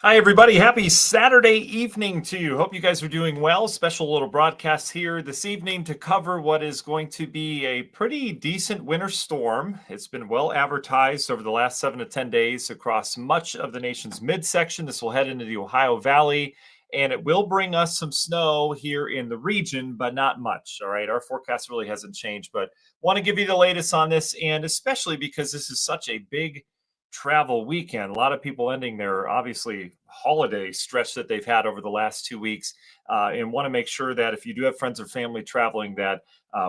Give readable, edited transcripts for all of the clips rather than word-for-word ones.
Hi, everybody. Happy Saturday evening to you. Hope you guys are doing well. Special little broadcast here this evening to cover what is going to be a pretty decent winter storm. It's been well advertised over the last 7 to 10 days across much of the nation's midsection. This will head into the Ohio Valley, and it will bring us some snow here in the region, but not much. All right. Our forecast really hasn't changed, but want to give you the latest on this, and especially because this is such a big travel weekend. A lot of people ending their obviously holiday stretch that they've had over the last 2 weeks, and want to make sure that if you do have friends or family traveling, that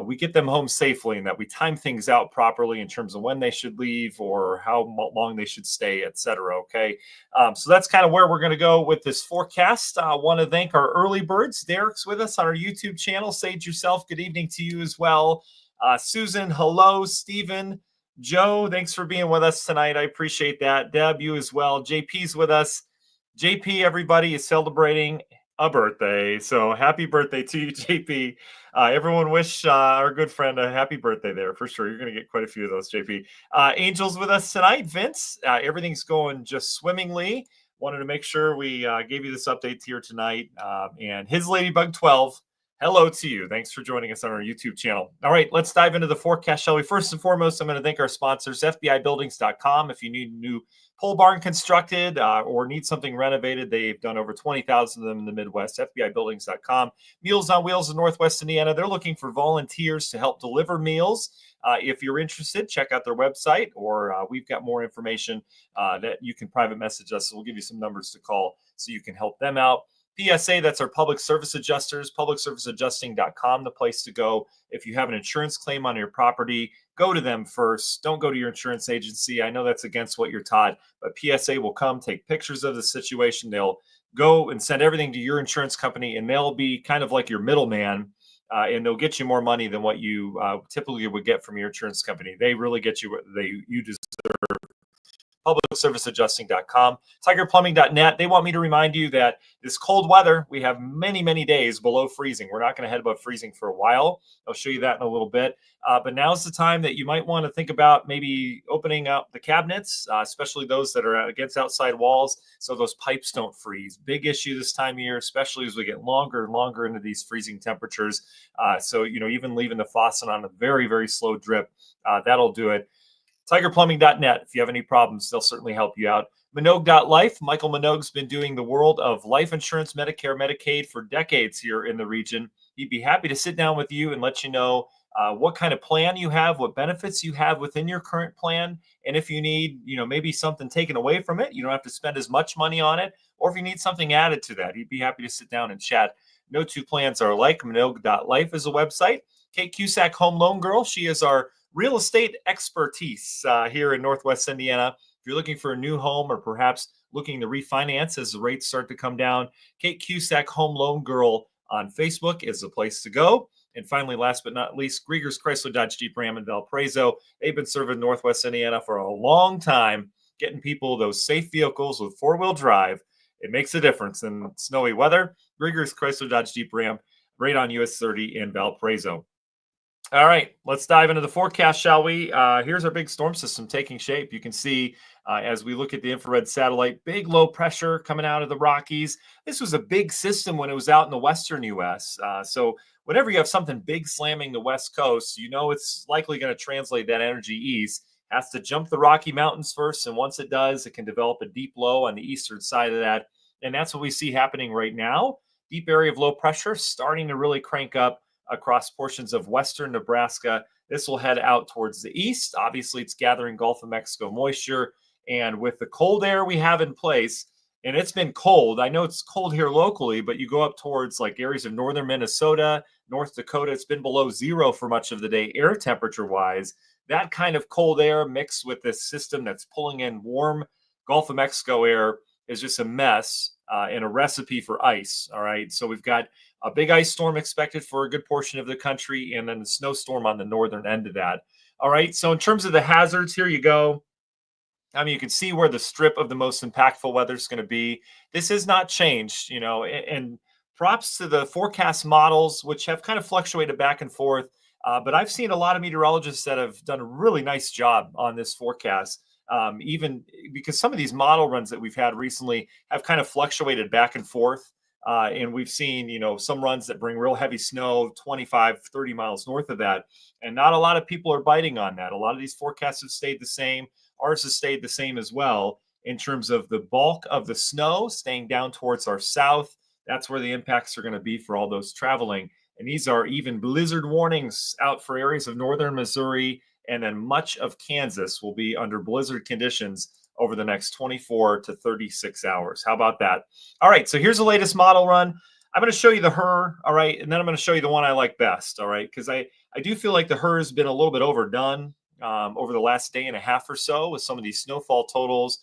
we get them home safely and that we time things out properly in terms of when they should leave or how long they should stay, etc. Okay, so that's kind of where we're going to go with this forecast. I want to thank our early birds. Derek's with us on our YouTube channel. Sage yourself. Good evening to you as well. Susan, hello. Stephen. Joe, thanks for being with us tonight. I appreciate that. Deb, you as well. JP's with us. JP, everybody is celebrating a birthday. So happy birthday to you, JP. Everyone wish our good friend a happy birthday there for sure. You're going to get quite a few of those, JP. Angel's with us tonight. Vince, everything's going just swimmingly. Wanted to make sure we gave you this update here tonight. And his Ladybug 12. Hello to you. Thanks for joining us on our YouTube channel. All right, let's dive into the forecast, shall we? First and foremost, I'm going to thank our sponsors, FBIbuildings.com. If you need a new pole barn constructed or need something renovated, they've done over 20,000 of them in the Midwest, FBIbuildings.com. Meals on Wheels in Northwest Indiana. They're looking for volunteers to help deliver meals. If you're interested, check out their website, or we've got more information that you can private message us. So we'll give you some numbers to call so you can help them out. PSA, that's our public service adjusters, publicserviceadjusting.com, the place to go. If you have an insurance claim on your property, go to them first. Don't go to your insurance agency. I know that's against what you're taught, but PSA will come take pictures of the situation. They'll go and send everything to your insurance company, and they'll be kind of like your middleman, and they'll get you more money than what you typically would get from your insurance company. They really get you what you deserve. Publicserviceadjusting.com, tigerplumbing.net. They want me to remind you that this cold weather, we have many, many days below freezing. We're not going to head above freezing for a while. I'll show you that in a little bit. But now's the time that you might want to think about maybe opening up the cabinets, especially those that are against outside walls, so those pipes don't freeze. Big issue this time of year, especially as we get longer and longer into these freezing temperatures. So, even leaving the faucet on a very, very slow drip, that'll do it. TigerPlumbing.net. If you have any problems, they'll certainly help you out. Minogue.life. Michael Minogue's been doing the world of life insurance, Medicare, Medicaid for decades here in the region. He'd be happy to sit down with you and let you know what kind of plan you have, what benefits you have within your current plan. And if you need, maybe something taken away from it, you don't have to spend as much money on it. Or if you need something added to that, he'd be happy to sit down and chat. No two plans are alike. Minogue.life is a website. Kate Cusack, Home Loan Girl. She is our real estate expertise here in Northwest Indiana. If you're looking for a new home or perhaps looking to refinance as the rates start to come down, Kate Cusack, Home Loan Girl on Facebook is the place to go. And finally, last but not least, Grieger's Chrysler Dodge Jeep Ram in Valparaiso. They've been serving Northwest Indiana for a long time, getting people those safe vehicles with four-wheel drive. It makes a difference in snowy weather. Grieger's Chrysler Dodge Jeep Ram, right on US 30 in Valparaiso. All right, let's dive into the forecast, shall we? Here's our big storm system taking shape. You can see as we look at the infrared satellite, big low pressure coming out of the Rockies. This was a big system when it was out in the western U.S. So whenever you have something big slamming the west coast, it's likely going to translate that energy east. Has to jump the Rocky Mountains first, and once it does, it can develop a deep low on the eastern side of that. And that's what we see happening right now. Deep area of low pressure starting to really crank up across portions of western Nebraska. This will head out towards the east. Obviously, it's gathering Gulf of Mexico moisture. And with the cold air we have in place, and it's been cold. I know it's cold here locally, but you go up towards like areas of northern Minnesota, North Dakota, it's been below zero for much of the day, air temperature-wise. That kind of cold air mixed with this system that's pulling in warm Gulf of Mexico air is just a mess and a recipe for ice. All right, so we've got a big ice storm expected for a good portion of the country, and then a snowstorm on the northern end of that. All right, so in terms of the hazards, here you go. You can see where the strip of the most impactful weather is going to be. This has not changed, and props to the forecast models, which have kind of fluctuated back and forth. But I've seen a lot of meteorologists that have done a really nice job on this forecast. even because some of these model runs that we've had recently have kind of fluctuated back and forth. And we've seen, some runs that bring real heavy snow 25, 30 miles north of that. And not a lot of people are biting on that. A lot of these forecasts have stayed the same. Ours has stayed the same as well in terms of the bulk of the snow staying down towards our south. That's where the impacts are going to be for all those traveling. And these are even blizzard warnings out for areas of northern Missouri, and then much of Kansas will be under blizzard conditions over the next 24 to 36 hours. How about that? All right, so here's the latest model run. I'm going to show you the HRRR, all right, and then I'm going to show you the one I like best, all right, because I do feel like the HRRR has been a little bit overdone over the last day and a half or so with some of these snowfall totals.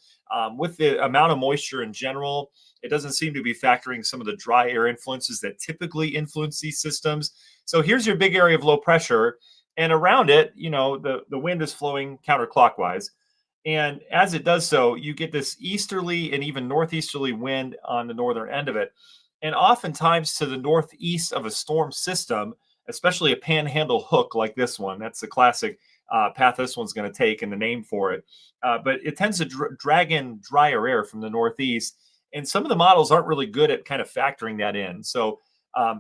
With the amount of moisture in general, it doesn't seem to be factoring some of the dry air influences that typically influence these systems. So here's your big area of low pressure, and around it, the wind is flowing counterclockwise. And as it does so, you get this easterly and even northeasterly wind on the northern end of it. And oftentimes to the northeast of a storm system, especially a panhandle hook like this one, that's the classic path this one's going to take and the name for it. But it tends to drag in drier air from the northeast. And some of the models aren't really good at kind of factoring that in. So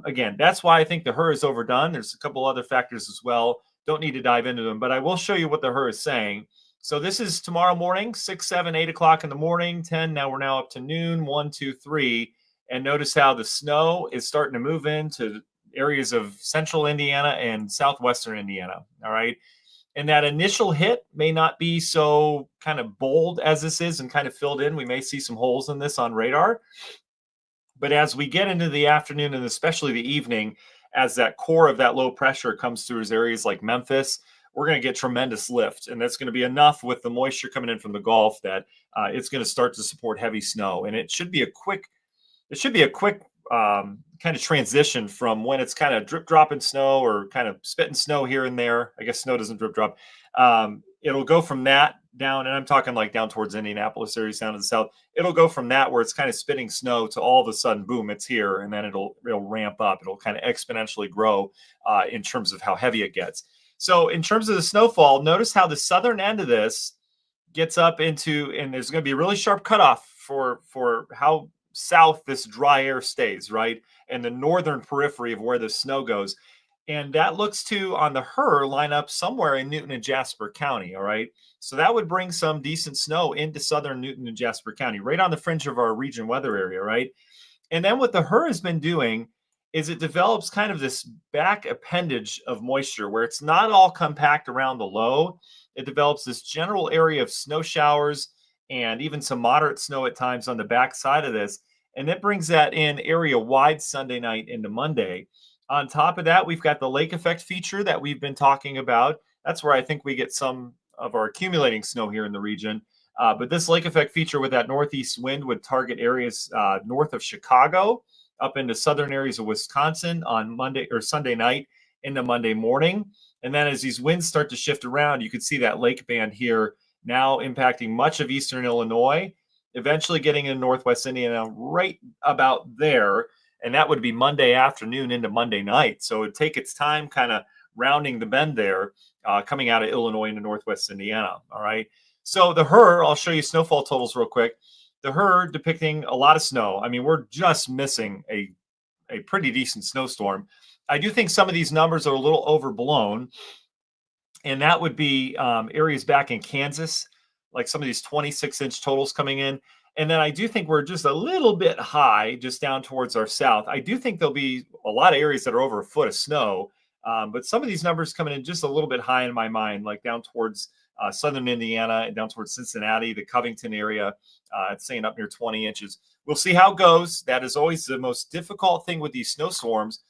again, that's why I think the HRRR is overdone. There's a couple other factors as well. Don't need to dive into them, but I will show you what the HRRR is saying. So this is tomorrow morning, 6, 7, 8 o'clock in the morning, 10. Now we're now up to noon, 1, 2, 3. And notice how the snow is starting to move into areas of central Indiana and southwestern Indiana. All right. And that initial hit may not be so kind of bold as this is and kind of filled in. We may see some holes in this on radar. But as we get into the afternoon and especially the evening, as that core of that low pressure comes through areas like Memphis, we're going to get tremendous lift. And that's going to be enough with the moisture coming in from the Gulf that it's going to start to support heavy snow. And it should be a quick kind of transition from when it's kind of drip dropping snow or kind of spitting snow here and there. I guess snow doesn't drip drop. It'll go from that down, and I'm talking like down towards Indianapolis areas down to the south. It'll go from that where it's kind of spitting snow to all of a sudden, boom, it's here, and then it'll ramp up. It'll kind of exponentially grow in terms of how heavy it gets. So in terms of the snowfall, notice how the southern end of this gets up into, and there's going to be a really sharp cutoff for how south this dry air stays, right? And the northern periphery of where the snow goes. And that looks to, on the HRRR, line up somewhere in Newton and Jasper County, all right? So that would bring some decent snow into southern Newton and Jasper County, right on the fringe of our region weather area, right? And then what the HRRR has been doing is it develops kind of this back appendage of moisture where it's not all compact around the low. It develops this general area of snow showers and even some moderate snow at times on the back side of this. And that brings that in area wide Sunday night into Monday. On top of that, we've got the lake effect feature that we've been talking about. That's where I think we get some of our accumulating snow here in the region. But this lake effect feature with that northeast wind would target areas north of Chicago, up into southern areas of Wisconsin on Monday or Sunday night into Monday morning. And then as these winds start to shift around, you can see that lake band here now impacting much of eastern Illinois, eventually getting in northwest Indiana right about there. And that would be Monday afternoon into Monday night. So it would take its time kind of rounding the bend there, coming out of Illinois into northwest Indiana. All right. So the HRRR, I'll show you snowfall totals real quick. The HRRR depicting a lot of snow. I mean, we're just missing a pretty decent snowstorm. I do think some of these numbers are a little overblown. And that would be areas back in Kansas, like some of these 26-inch totals coming in. And then I do think we're just a little bit high just down towards our south. I do think there'll be a lot of areas that are over a foot of snow. But some of these numbers coming in just a little bit high in my mind, like down towards southern Indiana and down towards Cincinnati, the Covington area, it's saying up near 20 inches. We'll see how it goes. That is always the most difficult thing with these snowstorms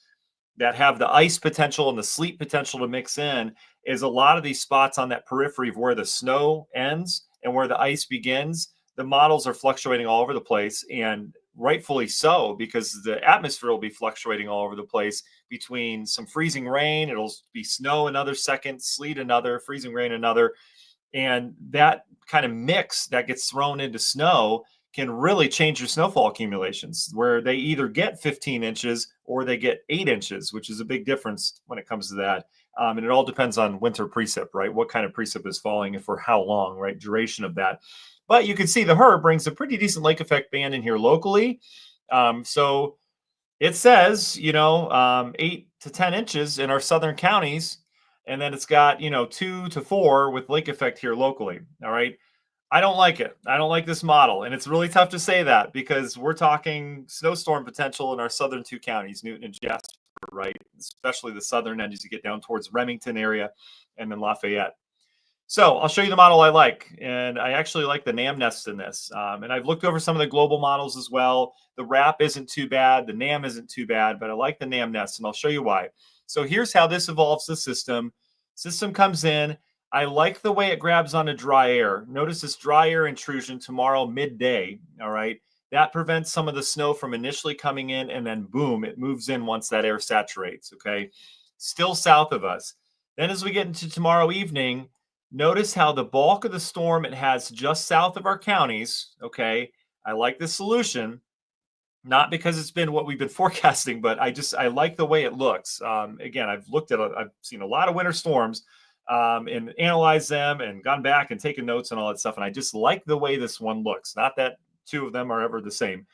that have the ice potential and the sleet potential to mix in, is a lot of these spots on that periphery of where the snow ends and where the ice begins. The models are fluctuating all over the place, and rightfully so, because the atmosphere will be fluctuating all over the place between some freezing rain. It'll be snow another second, sleet another, freezing rain another. And that kind of mix that gets thrown into snow can really change your snowfall accumulations, where they either get 15 inches or they get 8 inches, which is a big difference when it comes to that. And it all depends on winter precip, right? What kind of precip is falling and for how long, right? Duration of that. But you can see the HER brings a pretty decent lake effect band in here locally. So it says, 8 to 10 inches in our southern counties. And then it's got, 2 to 4 with lake effect here locally. All right. I don't like it. I don't like this model. And it's really tough to say that because we're talking snowstorm potential in our southern two counties, Newton and Jasper, right? Especially the southern end as you get down towards Remington area and then Lafayette. So I'll show you the model I like. And I actually like the NAM nest in this. And I've looked over some of the global models as well. The WRAP isn't too bad. The NAM isn't too bad, but I like the NAM nest and I'll show you why. So here's how this evolves the system. System comes in. I like the way it grabs onto dry air. Notice this dry air intrusion tomorrow midday, all right? That prevents some of the snow from initially coming in and then boom, it moves in once that air saturates, okay? Still south of us. Then as we get into tomorrow evening, notice how the bulk of the storm it has just south of our counties, okay? I like this solution, not because it's been what we've been forecasting, but I like the way it looks. Again, I've seen a lot of winter storms, and analyzed them and gone back and taken notes and all that stuff. And I just like the way this one looks. Not that two of them are ever the same,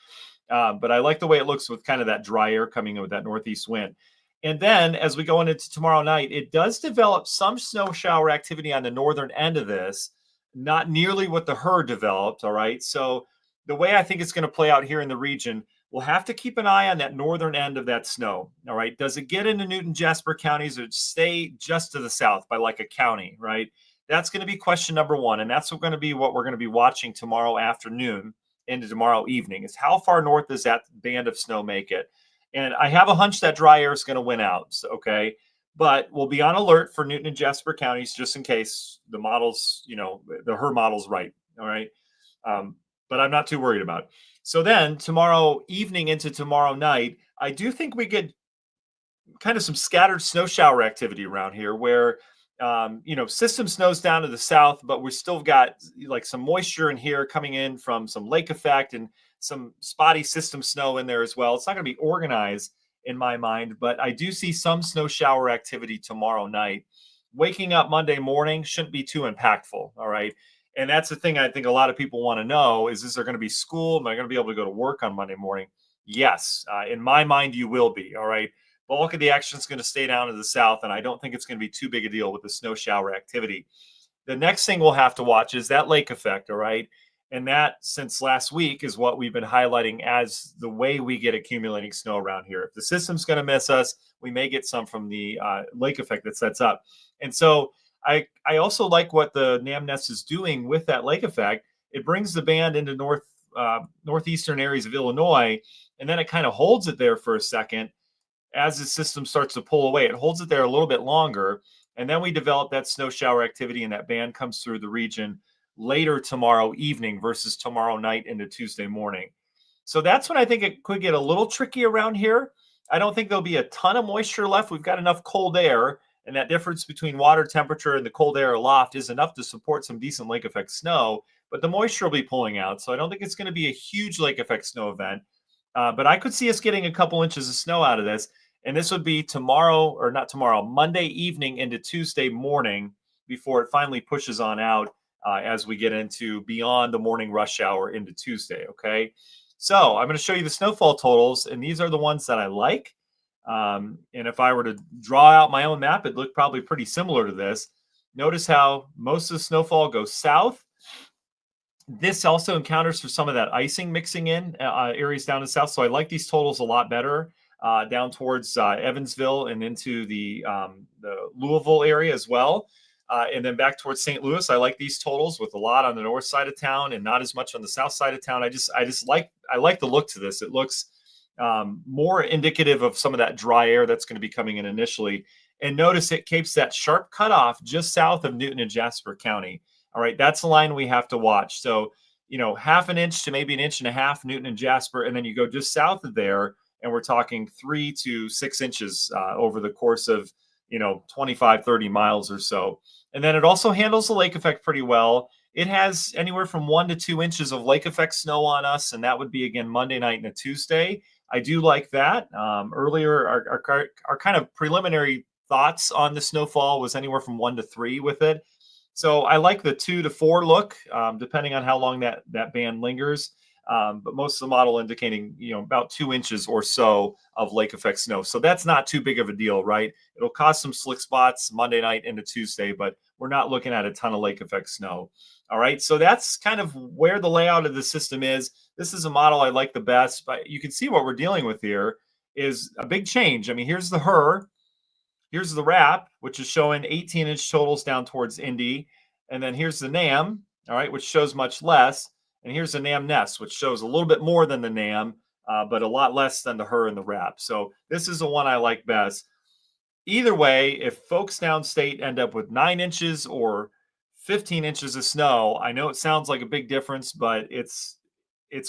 but I like the way it looks with kind of that dry air coming in with that northeast wind. And then as we go into tomorrow night, it does develop some snow shower activity on the northern end of this, not nearly what the HER developed. All right. So the way I think it's going to play out here in the region, we'll have to keep an eye on that northern end of that snow. All right. Does it get into Newton, Jasper counties or stay just to the south by like a county, right? That's going to be question number one. And that's going to be what we're going to be watching tomorrow afternoon into tomorrow evening is how far north does that band of snow make it? And I have a hunch that dry air is going to win out. So, okay. But we'll be on alert for Newton and Jasper counties just in case the models, the HER model's right. All right. But I'm not too worried about it. So then tomorrow evening into tomorrow night, I do think we get kind of some scattered snow shower activity around here where, system snows down to the south, but we still got like some moisture in here coming in from some lake effect and some spotty system snow in there as well. It's not going to be organized in my mind, but I do see some snow shower activity tomorrow night. Waking up Monday morning shouldn't be too impactful. All right. And that's the thing I think a lot of people want to know is there going to be school? Am I going to be able to go to work on Monday morning? Yes. In my mind, you will be. All right. Bulk of the action is going to stay down to the south, and I don't think it's going to be too big a deal with the snow shower activity. The next thing we'll have to watch is that lake effect. All right. And that, since last week, is what we've been highlighting as the way we get accumulating snow around here. If the system's going to miss us, we may get some from the lake effect that sets up. And so I also like what the NAM nest is doing with that lake effect. It brings the band into northeastern areas of Illinois, and then it kind of holds it there for a second as the system starts to pull away. It holds it there a little bit longer, and then we develop that snow shower activity, and that band comes through the region later tomorrow evening versus tomorrow night into Tuesday morning. So that's when I think it could get a little tricky around here. I don't think there'll be a ton of moisture left. We've got enough cold air, and that difference between water temperature and the cold air aloft is enough to support some decent lake effect snow, but the moisture will be pulling out. So I don't think it's going to be a huge lake effect snow event, but I could see us getting a couple inches of snow out of this. And this would be Monday evening into Tuesday morning before it finally pushes on out as we get into beyond the morning rush hour into Tuesday. Okay. So I'm going to show you the snowfall totals, and these are the ones that I like. And if I were to draw out my own map, it looked probably pretty similar to this. Notice how most of the snowfall goes south. This also encounters for some of that icing mixing in areas down to the south. So I like these totals a lot better down towards Evansville and into the Louisville area as well. And then back towards St. Louis, I like these totals with a lot on the north side of town and not as much on the south side of town. I like the look to this. It looks more indicative of some of that dry air that's going to be coming in initially. And notice it keeps that sharp cutoff just south of Newton and Jasper County. All right, that's the line we have to watch. So, half an inch to maybe an inch and a half, Newton and Jasper, and then you go just south of there, and we're talking 3 to 6 inches over the course of, 25, 30 miles or so. And then it also handles the lake effect pretty well. It has anywhere from 1 to 2 inches of lake effect snow on us, and that would be, again, Monday night and a Tuesday. I do like that. Earlier, our kind of preliminary thoughts on the snowfall was anywhere from 1 to 3 with it. So I like the 2 to 4 look, depending on how long that band lingers. But most of the model indicating, about 2 inches or so of lake effect snow. So that's not too big of a deal, right? It'll cause some slick spots Monday night into Tuesday, but we're not looking at a ton of lake effect snow. All right. So that's kind of where the layout of the system is. This is a model I like the best, but you can see what we're dealing with here is a big change. I mean, here's the here's the wrap, which is showing 18-inch totals down towards Indy. And then here's the NAM, all right, which shows much less. And here's the NAM nest, which shows a little bit more than the NAM, but a lot less than the and the wrap. So this is the one I like best. Either way, if folks downstate end up with 9 inches or 15 inches of snow, I know it sounds like a big difference, but it's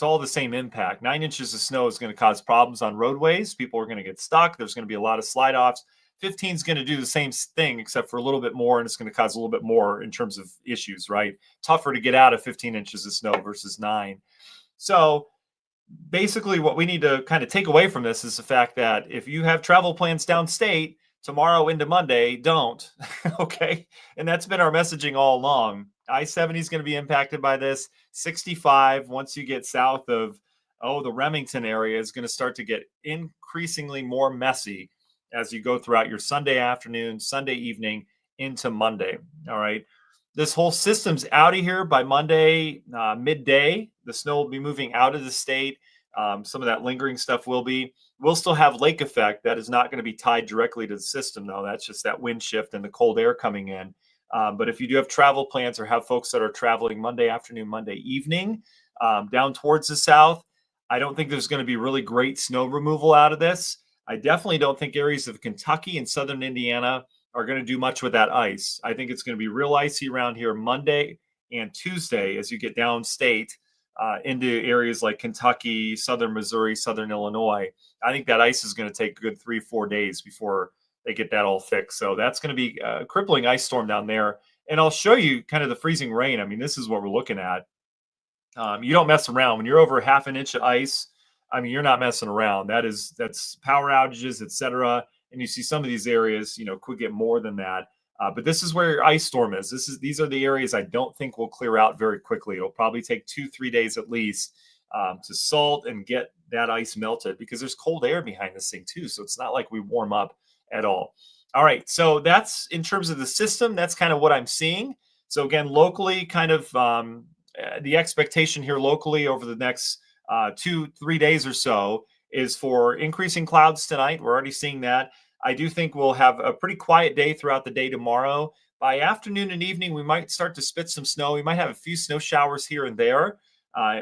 all the same impact. 9 inches of snow is going to cause problems on roadways. People are going to get stuck. There's going to be a lot of slide offs. 15 is going to do the same thing, except for a little bit more, and it's going to cause a little bit more in terms of issues, right? Tougher to get out of 15 inches of snow versus 9. So basically what we need to kind of take away from this is the fact that if you have travel plans downstate, tomorrow into Monday, don't. Okay. And that's been our messaging all along. I-70 is going to be impacted by this. 65, once you get south of, the Remington area, is going to start to get increasingly more messy as you go throughout your Sunday afternoon, Sunday evening into Monday. All right. This whole system's out of here by Monday midday. The snow will be moving out of the state. Some of that lingering stuff will be. We'll still have lake effect. That is not going to be tied directly to the system, though. That's just that wind shift and the cold air coming in. But if you do have travel plans or have folks that are traveling Monday afternoon, Monday evening down towards the south, I don't think there's going to be really great snow removal out of this. I definitely don't think areas of Kentucky and southern Indiana are going to do much with that ice. I think it's going to be real icy around here Monday and Tuesday as you get downstate into areas like Kentucky, southern Missouri, southern Illinois. I think that ice is going to take a good 3-4 days before they get that all fixed. So that's going to be a crippling ice storm down there. And I'll show you kind of the freezing rain. I mean, this is what we're looking at. You don't mess around. When you're over half an inch of ice, I mean, you're not messing around. That's power outages, et cetera. And you see some of these areas, could get more than that. But this is where your ice storm is. These are the areas I don't think will clear out very quickly. It'll probably take 2-3 days at least to salt and get that ice melted because there's cold air behind this thing too. So it's not like we warm up at all. All right. So that's in terms of the system. That's kind of what I'm seeing. So again, locally, kind of the expectation here locally over the next 2-3 days or so is for increasing clouds tonight. We're already seeing that. I do think we'll have a pretty quiet day throughout the day tomorrow. By afternoon and evening, we might start to spit some snow. We might have a few snow showers here and there.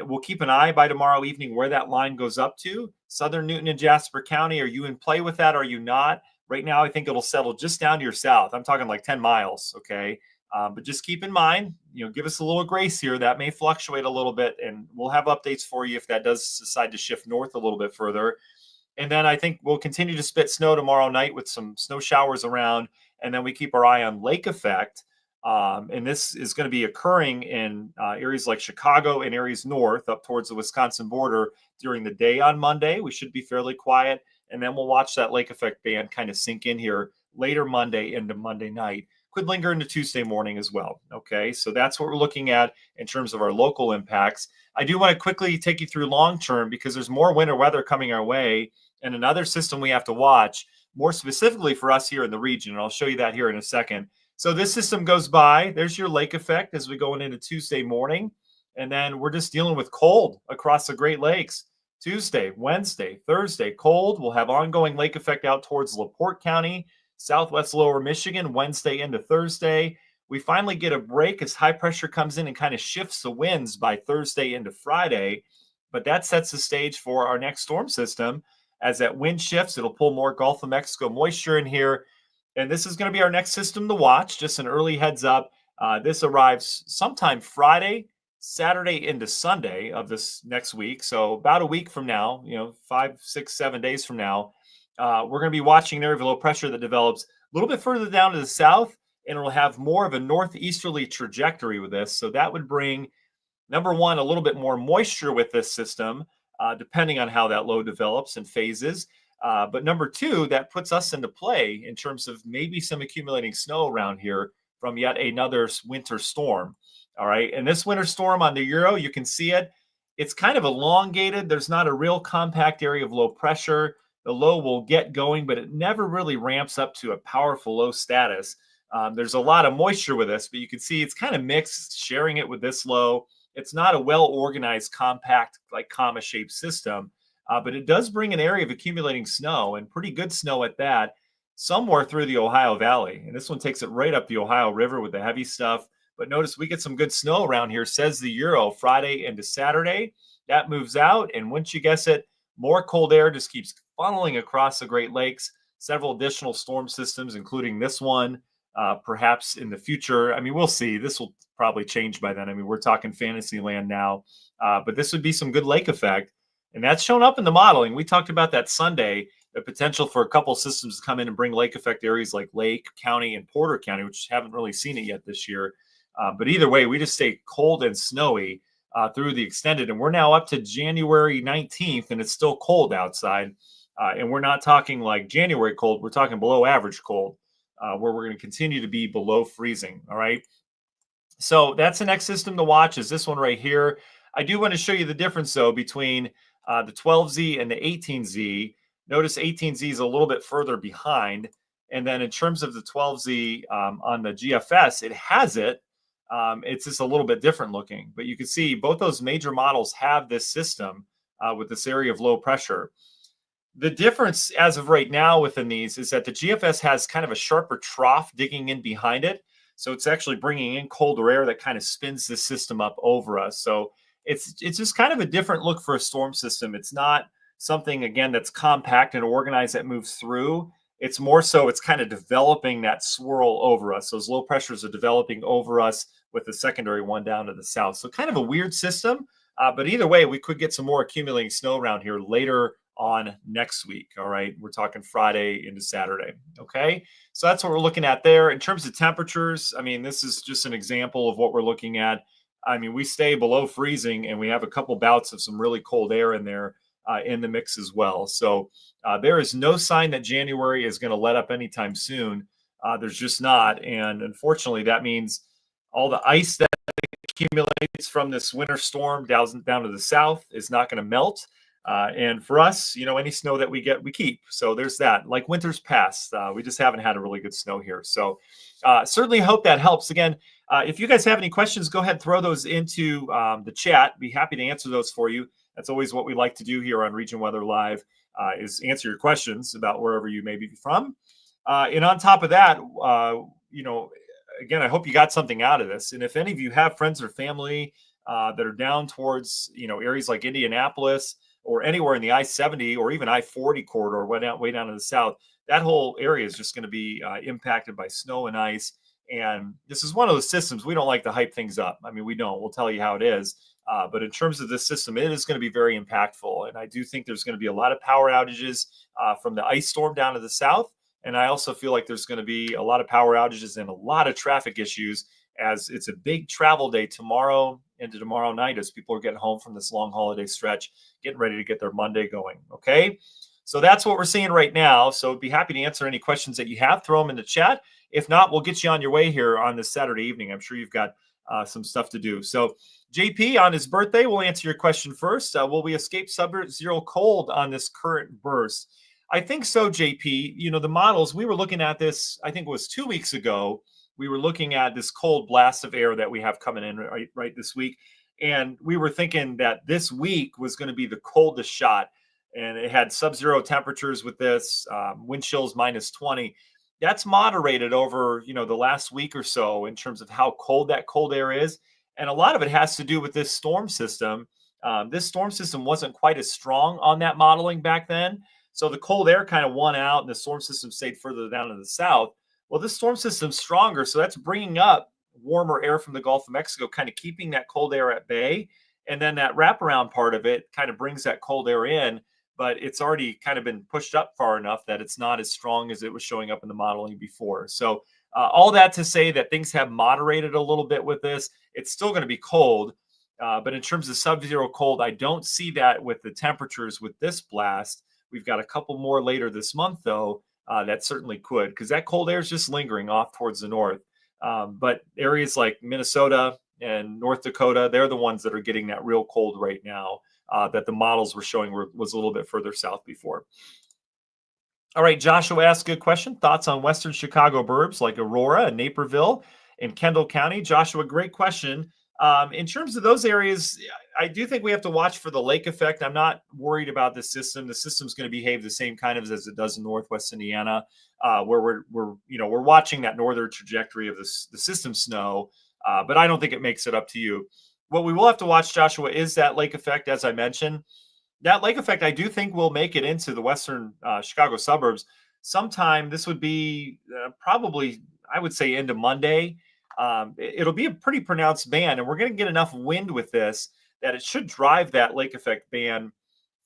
We'll keep an eye by tomorrow evening where that line goes up to. Southern Newton and Jasper County, are you in play with that? Are you not? Right now, I think it'll settle just down to your south. I'm talking like 10 miles, okay? But just keep in mind, give us a little grace here. That may fluctuate a little bit, and we'll have updates for you if that does decide to shift north a little bit further. And then I think we'll continue to spit snow tomorrow night with some snow showers around, and then we keep our eye on lake effect. And this is going to be occurring in areas like Chicago and areas north up towards the Wisconsin border during the day on Monday. We should be fairly quiet, and then we'll watch that lake effect band kind of sink in here later Monday into Monday night. Could linger into Tuesday morning as well. Okay, so that's what we're looking at in terms of our local impacts. I do want to quickly take you through long term because there's more winter weather coming our way and another system we have to watch more specifically for us here in the region. And I'll show you that here in a second. So this system goes by. There's your lake effect as we go into Tuesday morning. And then we're just dealing with cold across the Great Lakes. Tuesday, Wednesday, Thursday, cold. We'll have ongoing lake effect out towards LaPorte County, Southwest Lower Michigan, Wednesday into Thursday. We finally get a break as high pressure comes in and kind of shifts the winds by Thursday into Friday. But that sets the stage for our next storm system. As that wind shifts, it'll pull more Gulf of Mexico moisture in here. And this is going to be our next system to watch. Just an early heads up. This arrives sometime Friday, Saturday into Sunday of this next week. So about a week from now, 5, 6, 7 days from now, we're going to be watching an area of low pressure that develops a little bit further down to the south, and it'll have more of a northeasterly trajectory with this. So that would bring, number one, a little bit more moisture with this system. depending on how that low develops and phases. But number two, that puts us into play in terms of maybe some accumulating snow around here from yet another winter storm. All right. And this winter storm on the Euro, you can see it. It's kind of elongated. There's not a real compact area of low pressure. The low will get going, but it never really ramps up to a powerful low status. There's a lot of moisture with this, but you can see it's kind of mixed, sharing it with this low. It's not a well-organized, compact, like comma-shaped system, but it does bring an area of accumulating snow, and pretty good snow at that, somewhere through the Ohio Valley. And this one takes it right up the Ohio River with the heavy stuff. But notice we get some good snow around here, says the Euro, Friday into Saturday. That moves out, and once you guess it, more cold air just keeps funneling across the Great Lakes. Several additional storm systems, including this one, perhaps in the future. I mean, we'll see. This will probably change by then. I mean, we're talking fantasy land now, but this would be some good lake effect. And that's shown up in the modeling. We talked about that Sunday, the potential for a couple systems to come in and bring lake effect areas like Lake County and Porter County, which haven't really seen it yet this year. But either way, we just stay cold and snowy through the extended. And we're now up to January 19th, and it's still cold outside. And we're not talking like January cold. We're talking below average cold, where we're going to continue to be below freezing. All right. So that's the next system to watch, is this one right here. I do want to show you the difference, though, between the 12Z and the 18Z. Notice 18Z is a little bit further behind. And then in terms of the 12Z on the GFS, it has it. It's just a little bit different looking. But you can see both those major models have this system with this area of low pressure. The difference as of right now within these is that the GFS has kind of a sharper trough digging in behind it. So it's actually bringing in colder air that kind of spins the system up over us. So it's just kind of a different look for a storm system. It's not something, again, that's compact and organized that moves through. It's more so it's kind of developing that swirl over us. Those low pressures are developing over us with the secondary one down to the south. So kind of a weird system. But either way, we could get some more accumulating snow around here later on next week. All right. We're talking Friday into Saturday. Okay. So that's what we're looking at there. In terms of temperatures, I mean, this is just an example of what we're looking at. I mean, we stay below freezing, and we have a couple bouts of some really cold air in there in the mix as well. So there is no sign that January is going to let up anytime soon. There's just not. And unfortunately, that means all the ice that accumulates from this winter storm down to the south is not going to melt. And for us, you know, any snow that we get, we keep. So there's that. Like winter's past, we just haven't had a really good snow here. So certainly hope that helps. Again, if you guys have any questions, go ahead, throw those into the chat. Be happy to answer those for you. That's always what we like to do here on Region Weather Live, is answer your questions about wherever you may be from. And on top of that, you know, again, I hope you got something out of this. And if any of you have friends or family that are down towards, you know, areas like Indianapolis, or anywhere in the I-70 or even I-40 corridor, way down to the south, that whole area is just going to be impacted by snow and ice. And this is one of those systems we don't like to hype things up. I mean, we don't. We'll tell you how it is. But in terms of this system, it is going to be very impactful. And I do think there's going to be a lot of power outages from the ice storm down to the south. And I also feel like there's going to be a lot of power outages and a lot of traffic issues, as it's a big travel day tomorrow into tomorrow night as people are getting home from this long holiday stretch, getting ready to get their Monday going. Okay. So that's what we're seeing right now. So I'd be happy to answer any questions that you have. Throw them in the chat. If not, we'll get you on your way here on this Saturday evening. I'm sure you've got some stuff to do. So JP, on his birthday, we'll answer your question first. Will we escape sub-zero cold on this current burst? I think so, JP. You know, the models, we were looking at this, I think it was 2 weeks ago. We were looking at this cold blast of air that we have coming in right this week. And we were thinking that this week was going to be the coldest shot. And it had sub-zero temperatures with this, wind chills -20. That's moderated over, you know, the last week or so in terms of how cold that cold air is. And a lot of it has to do with this storm system. This storm system wasn't quite as strong on that modeling back then. So the cold air kind of won out and the storm system stayed further down to the south. Well, this storm system's stronger, so that's bringing up warmer air from the Gulf of Mexico, kind of keeping that cold air at bay. And then that wraparound part of it kind of brings that cold air in, but it's already kind of been pushed up far enough that it's not as strong as it was showing up in the modeling before. So all that to say that things have moderated a little bit with this. It's still going to be cold. But in terms of sub-zero cold, I don't see that with the temperatures with this blast. We've got a couple more later this month, though, that certainly could, because that cold air is just lingering off towards the north. But areas like Minnesota and North Dakota, they're the ones that are getting that real cold right now, that the models were showing was a little bit further south before. All right, Joshua asked a good question. Thoughts on Western Chicago burbs like Aurora and Naperville and Kendall County? Joshua, great question. In terms of those areas, I do think we have to watch for the lake effect. I'm not worried about the system. The system's going to behave the same kind of as it does in Northwest Indiana, where we're watching that northern trajectory of the system snow, but I don't think it makes it up to you. What we will have to watch, Joshua, is that lake effect, as I mentioned. That lake effect, I do think, will make it into the western Chicago suburbs sometime. This would be probably, I would say, into Monday. It'll be a pretty pronounced band, and we're going to get enough wind with this that it should drive that lake effect band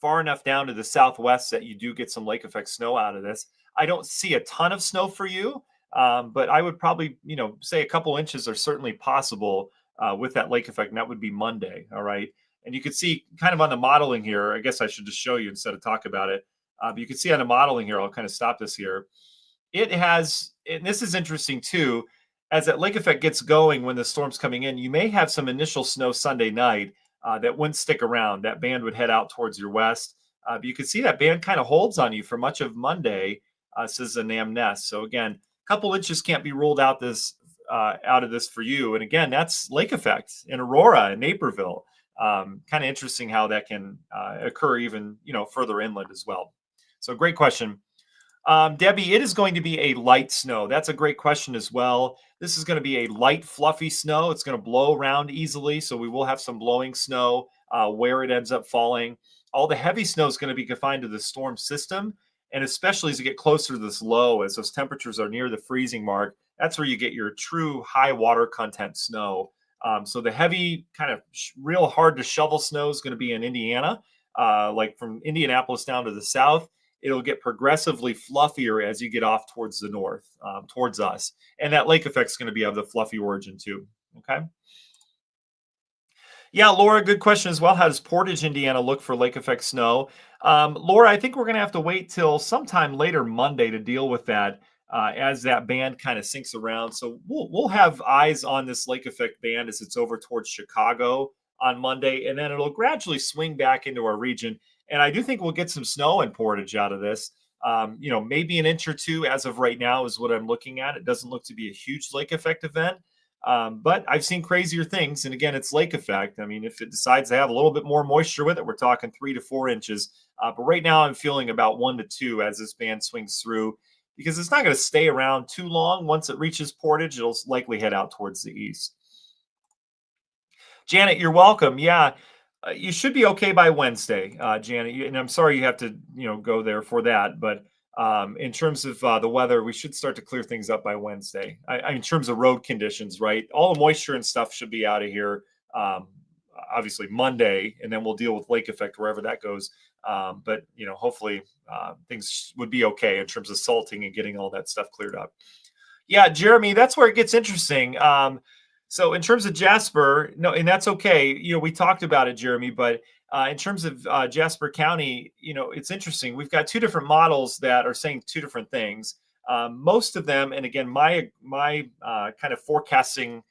far enough down to the southwest that you do get some lake effect snow out of this. I don't see a ton of snow for you, but I would probably, say a couple inches are certainly possible with that lake effect, and that would be Monday. All right. And you can see kind of on the modeling here, I guess I should just show you instead of talk about it. But you can see on the modeling here, I'll kind of stop this here. It has, and this is interesting too, as that lake effect gets going when the storm's coming in, you may have some initial snow Sunday night that wouldn't stick around. That band would head out towards your west. But you can see that band kind of holds on you for much of Monday, says the NAM Nest. So again, a couple inches can't be ruled out out of this for you. And again, that's lake effect in Aurora and Naperville. Kind of interesting how that can occur even further inland as well. So great question. Debbie, it is going to be a light snow. That's a great question as well. This is going to be a light, fluffy snow. It's going to blow around easily, so we will have some blowing snow where it ends up falling. All the heavy snow is going to be confined to the storm system, and especially as you get closer to this low, as those temperatures are near the freezing mark, that's where you get your true high water content snow. So the heavy, kind of real hard to shovel snow is going to be in Indiana, like from Indianapolis down to the south. It'll get progressively fluffier as you get off towards the north, towards us. And that lake effect is going to be of the fluffy origin too. Okay. Yeah, Laura, good question as well. How does Portage, Indiana look for lake effect snow? Laura, I think we're going to have to wait till sometime later Monday to deal with that as that band kind of sinks around. So we'll have eyes on this lake effect band as it's over towards Chicago on Monday, and then it'll gradually swing back into our region. And I do think we'll get some snow in Portage out of this. Maybe an inch or two as of right now is what I'm looking at. It doesn't look to be a huge lake effect event, but I've seen crazier things. And again, it's lake effect. I mean, if it decides to have a little bit more moisture with it, we're talking 3 to 4 inches. But right now I'm feeling about 1 to 2 as this band swings through, because it's not going to stay around too long. Once it reaches Portage, it'll likely head out towards the east. Janet, you're welcome. Yeah, you should be okay by Wednesday, Janet. And I'm sorry you have to, go there for that. But in terms of the weather, we should start to clear things up by Wednesday. In terms of road conditions, right? All the moisture and stuff should be out of here. Obviously Monday, and then we'll deal with lake effect wherever that goes. But hopefully things would be okay in terms of salting and getting all that stuff cleared up. Yeah, Jeremy, that's where it gets interesting. So in terms of Jasper, no, and that's okay. We talked about it, Jeremy, but in terms of Jasper County, it's interesting. We've got 2 different models that are saying 2 different things. Most of them, and again, my kind of forecasting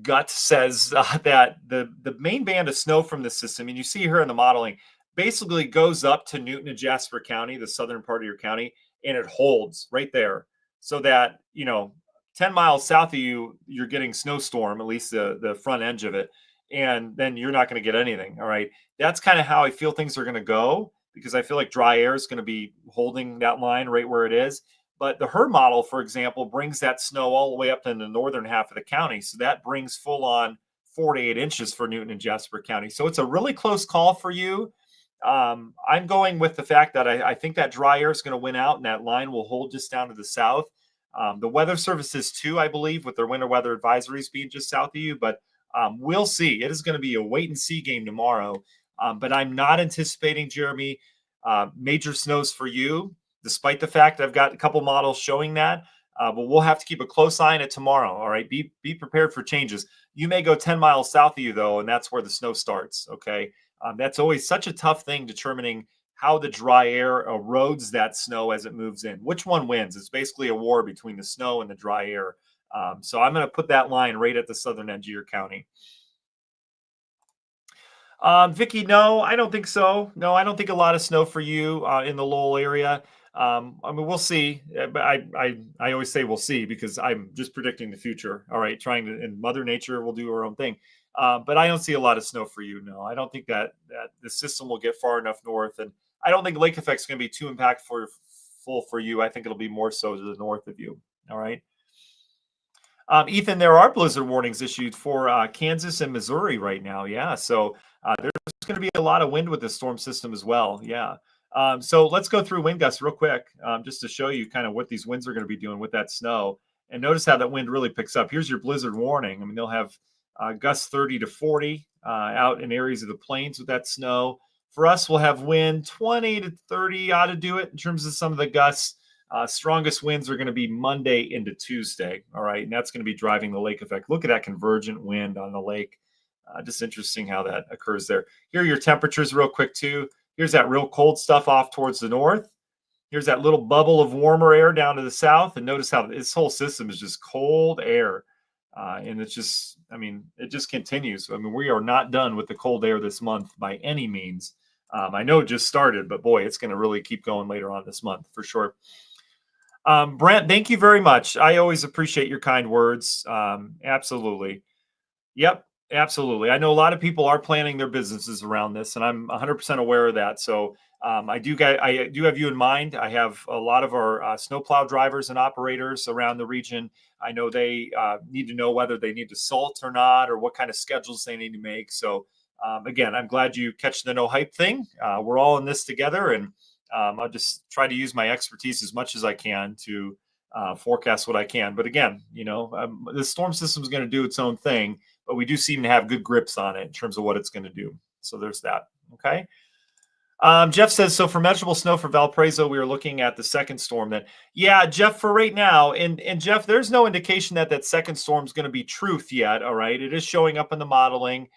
gut says that the main band of snow from the system, and you see here in the modeling, basically goes up to Newton and Jasper County, the southern part of your county, and it holds right there. So that, 10 miles south of you, you're getting snowstorm, at least the front edge of it. And then you're not going to get anything. All right. That's kind of how I feel things are going to go, because I feel like dry air is going to be holding that line right where it is. But the HER model, for example, brings that snow all the way up in the northern half of the county. So that brings full on 4 to 8 inches for Newton and Jasper County. So it's a really close call for you. I'm going with the fact that I think that dry air is going to win out and that line will hold just down to the south. The weather services too, I believe, with their winter weather advisories being just south of you, but we'll see. It is going to be a wait and see game tomorrow. But I'm not anticipating, Jeremy, major snows for you, despite the fact I've got a couple models showing that. But we'll have to keep a close eye on it tomorrow. All right, be prepared for changes. You may go 10 miles south of you though, and that's where the snow starts. Okay, that's always such a tough thing determining how the dry air erodes that snow as it moves in. Which one wins? It's basically a war between the snow and the dry air. So I'm going to put that line right at the southern edge of your county. Vicky, no, I don't think so. No, I don't think a lot of snow for you in the Lowell area. I mean, we'll see. But I always say we'll see because I'm just predicting the future. All right, trying to, and Mother Nature will do her own thing. But I don't see a lot of snow for you. No, I don't think that the system will get far enough north, and I don't think lake effect's going to be too impactful for you. I think it'll be more so to the north of you. All right. Ethan, there are blizzard warnings issued for Kansas and Missouri right now. Yeah, so there's going to be a lot of wind with this storm system as well. Yeah. So let's go through wind gusts real quick, just to show you kind of what these winds are going to be doing with that snow. And notice how that wind really picks up. Here's your blizzard warning. I mean, they'll have gusts 30 to 40 out in areas of the plains with that snow. For us, we'll have wind 20 to 30 ought to do it in terms of some of the gusts. Strongest winds are going to be Monday into Tuesday. All right. And that's going to be driving the lake effect. Look at that convergent wind on the lake. Just interesting how that occurs there. Here are your temperatures real quick too. Here's that real cold stuff off towards the north. Here's that little bubble of warmer air down to the south. And notice how this whole system is just cold air. And it's just, I mean, it just continues. I mean, we are not done with the cold air this month by any means. I know it just started, but boy, it's going to really keep going later on this month for sure. Brent, thank you very much. I always appreciate your kind words. Absolutely. Yep, absolutely. I know a lot of people are planning their businesses around this, and I'm 100% aware of that. So I do have you in mind. I have a lot of our snowplow drivers and operators around the region. I know they need to know whether they need to salt or not, or what kind of schedules they need to make. So again, I'm glad you catch the no hype thing. We're all in this together, and I'll just try to use my expertise as much as I can to forecast what I can. But again, the storm system is going to do its own thing, but we do seem to have good grips on it in terms of what it's going to do. So there's that. Okay. Jeff says, so for measurable snow for Valparaiso, we are looking at the second storm then. Yeah, Jeff, for right now, and Jeff, there's no indication that second storm is going to be truth yet. All right. It is showing up in the modeling.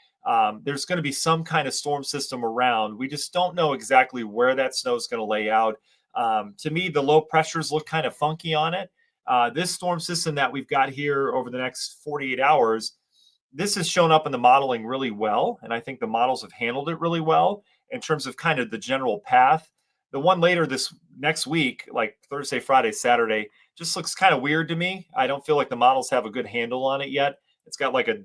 There's going to be some kind of storm system around. We just don't know exactly where that snow is going to lay out. To me, the low pressures look kind of funky on it. This storm system that we've got here over the next 48 hours, this has shown up in the modeling really well. And I think the models have handled it really well in terms of kind of the general path. The one later this next week, like Thursday, Friday, Saturday, just looks kind of weird to me. I don't feel like the models have a good handle on it yet. It's got like a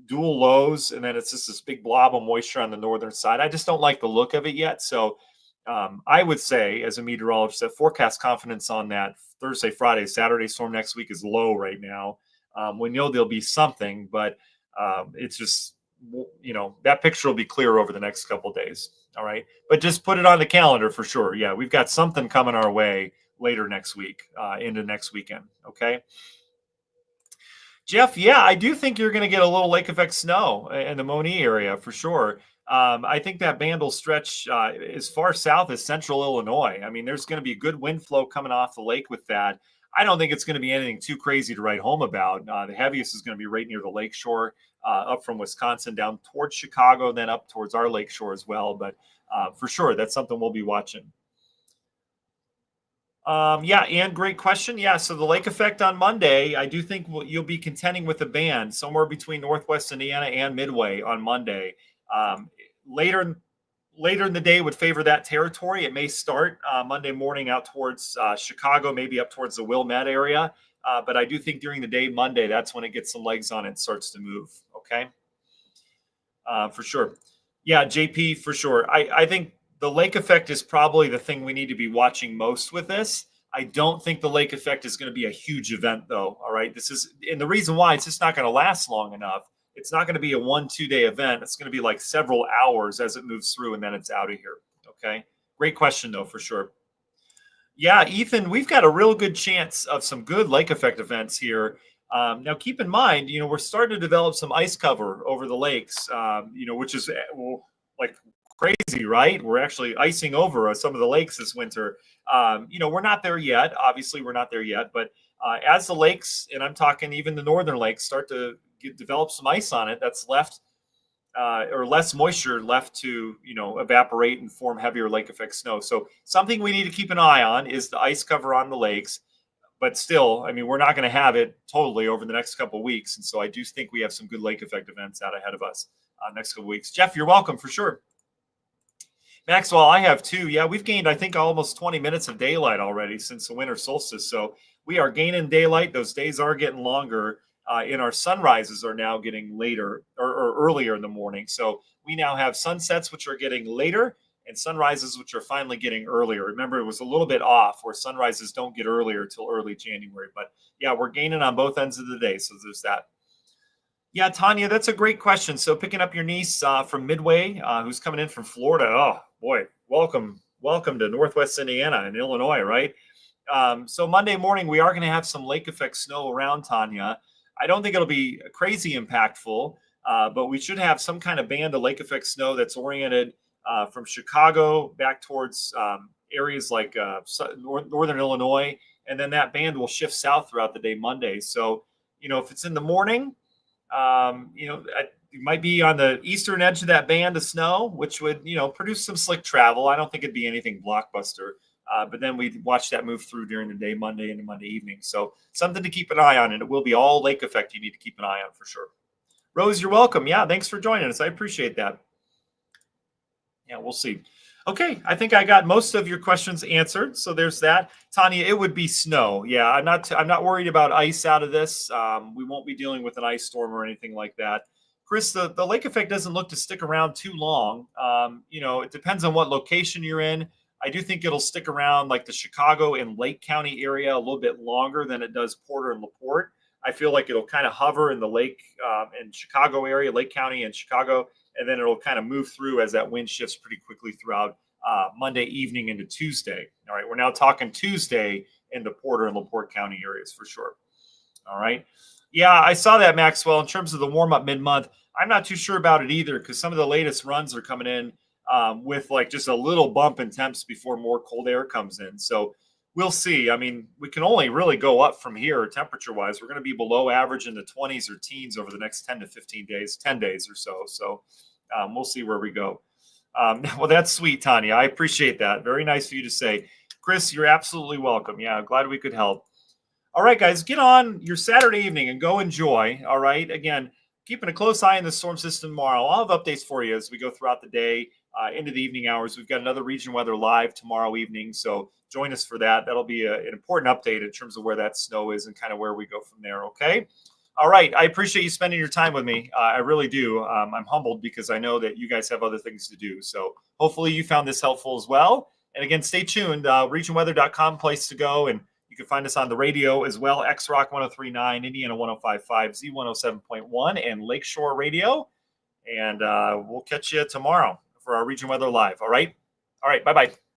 dual lows, and then it's just this big blob of moisture on the northern side. I just don't like the look of it yet. So I would say, as a meteorologist, that forecast confidence on that Thursday, Friday, Saturday storm next week is low right now. We know there'll be something, but it's just, that picture will be clear over the next couple of days. All right. But just put it on the calendar for sure. Yeah, we've got something coming our way later next week, into next weekend. Okay. Jeff, yeah, I do think you're going to get a little lake effect snow in the Monee area for sure. I think that band will stretch as far south as central Illinois. I mean, there's going to be a good wind flow coming off the lake with that. I don't think it's going to be anything too crazy to write home about. The heaviest is going to be right near the lakeshore, up from Wisconsin down towards Chicago, then up towards our lakeshore as well. But for sure, that's something we'll be watching. Yeah, and great question. Yeah, so the lake effect on Monday, I do think you'll be contending with a band somewhere between Northwest Indiana and Midway on Monday. Later in the day would favor that territory. It may start Monday morning out towards Chicago, maybe up towards the Wilmette area. But I do think during the day, Monday, that's when it gets some legs on it and starts to move. Okay. For sure. Yeah, JP, for sure. I think the lake effect is probably the thing we need to be watching most with this. I don't think the lake effect is going to be a huge event, though. All right. And the reason why, it's just not going to last long enough. It's not going to be a 1-2 day event. It's going to be like several hours as it moves through, and then it's out of here. Okay. Great question, though, for sure. Yeah, Ethan, we've got a real good chance of some good lake effect events here. Now, keep in mind, we're starting to develop some ice cover over the lakes, which is like crazy, right? We're actually icing over some of the lakes this winter. We're not there yet. Obviously, we're not there yet. But as the lakes, and I'm talking even the northern lakes, start to develop some ice on it that's left or less moisture left to evaporate and form heavier lake effect snow. So something we need to keep an eye on is the ice cover on the lakes. But still, I mean, we're not going to have it totally over the next couple of weeks, and so I do think we have some good lake effect events out ahead of us next couple of weeks. Jeff, you're welcome for sure. Maxwell, I have too. Yeah, we've gained, I think, almost 20 minutes of daylight already since the winter solstice. So we are gaining daylight. Those days are getting longer. And our sunrises are now getting later or earlier in the morning. So we now have sunsets, which are getting later, and sunrises, which are finally getting earlier. Remember, it was a little bit off where sunrises don't get earlier till early January. But yeah, we're gaining on both ends of the day. So there's that. Yeah, Tanya, that's a great question. So picking up your niece from Midway, who's coming in from Florida. Oh boy, welcome to Northwest Indiana and Illinois, right? So Monday morning, we are going to have some lake effect snow around, Tanya. I don't think it'll be crazy impactful, but we should have some kind of band of lake effect snow that's oriented from Chicago back towards areas like northern Illinois. And then that band will shift south throughout the day Monday. So, if it's in the morning, it might be on the eastern edge of that band of snow, which would, produce some slick travel. I don't think it'd be anything blockbuster. But then we watch that move through during the day, Monday into Monday evening. So something to keep an eye on, and it will be all lake effect you need to keep an eye on for sure. Rose, you're welcome. Yeah, thanks for joining us. I appreciate that. Yeah, we'll see. Okay, I think I got most of your questions answered. So there's that. Tanya, it would be snow. Yeah, I'm not worried about ice out of this. We won't be dealing with an ice storm or anything like that. Chris, the lake effect doesn't look to stick around too long. It depends on what location you're in. I do think it'll stick around like the Chicago and Lake County area a little bit longer than it does Porter and LaPorte. I feel like it'll kind of hover in the Lake and Chicago area, Lake County and Chicago, and then it'll kind of move through as that wind shifts pretty quickly throughout Monday evening into Tuesday. All right, we're now talking Tuesday in the Porter and LaPorte County areas for sure. All right. Yeah, I saw that, Maxwell. In terms of the warm-up mid-month, I'm not too sure about it either because some of the latest runs are coming in with like just a little bump in temps before more cold air comes in. So we'll see. I mean, we can only really go up from here temperature-wise. We're going to be below average in the 20s or teens over the next 10 to 15 days, 10 days or so. So we'll see where we go. Well, that's sweet, Tanya. I appreciate that. Very nice for you to say. Chris, you're absolutely welcome. Yeah, I'm glad we could help. All right, guys, get on your Saturday evening and go enjoy. All right. Again, keeping a close eye on the storm system tomorrow. I'll have updates for you as we go throughout the day into the evening hours. We've got another region weather live tomorrow evening. So join us for that. That'll be an important update in terms of where that snow is and kind of where we go from there. Okay. All right. I appreciate you spending your time with me. I really do. I'm humbled because I know that you guys have other things to do. So hopefully you found this helpful as well. And again, stay tuned. Regionweather.com, place to go. And you can find us on the radio as well. XRock 103.9, Indiana 105.5, Z107.1, and Lakeshore Radio. And we'll catch you tomorrow for our Region Weather Live. All right. All right. Bye-bye.